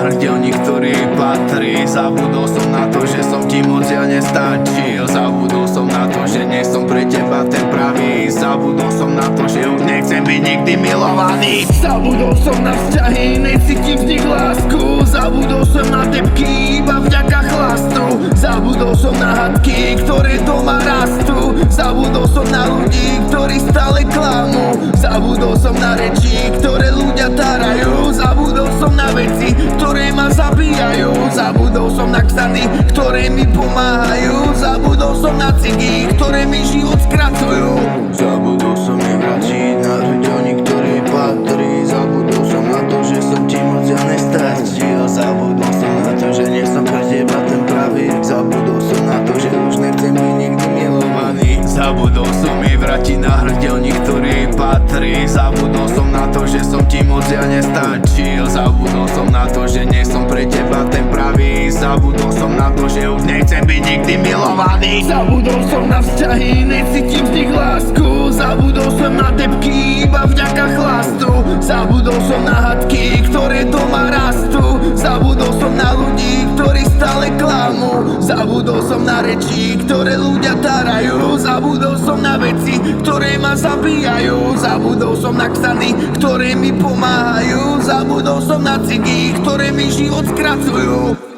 hrdelník, ktorý patrí. Zabudol som na to, že som ti moc ja nestačil. Zabudol som na to, že nie som pre teba ten pravý. Zabudol som na to, že už nechcem byť nikdy milovaný. Zabudol som na vzťahy, necítim z nich lásku. Zabudol som na debky, iba vďaka chlastu. Zabudol som na hadky, ktoré doma rastú. Zabudol som na ľudí, ktorí stále klamú. Zabudol som na reči, ktoré ľudia tárajú. Zabudol som na veci, ktoré ma zabíjajú. Zabudol som na ksany, ktoré mi pomáhajú. Zabudol som na cigy, ktoré mi život skracujú. Zabudol som nevrátiť na hrdelník, ktorý patrí. Zabudol som na to, že som ti moc ja nestačil. Zabudol som na to, že nie som pre teba ten pravý. Zabudol som na to, že už nechcem byť nikdy milovaný. Zabudol som jej vrátiť na hrdelník, ktorý patrí. Zabudol som na to, že som ti moc ja nestačil. Zabudol som na to, že nie som pre teba ten pravý. Zabudol som na to, že už nechcem byť nikdy milovaný. Zabudol som na vzťahy, necítim z nich lásku. Zabudol som na debky, iba vďaka chlastu. Zabudol som na hadky, ktoré doma rastú. Zabudol som na ľudí, ktorí stále klamú. Zabudol som na reči, ktoré ľudia tárajú. Zabudol som na veci, ktoré ma zabíjajú. Zabudol som na ksany, ktoré mi pomáhajú. Zabudol som na cigy, ktoré mi život skracujú.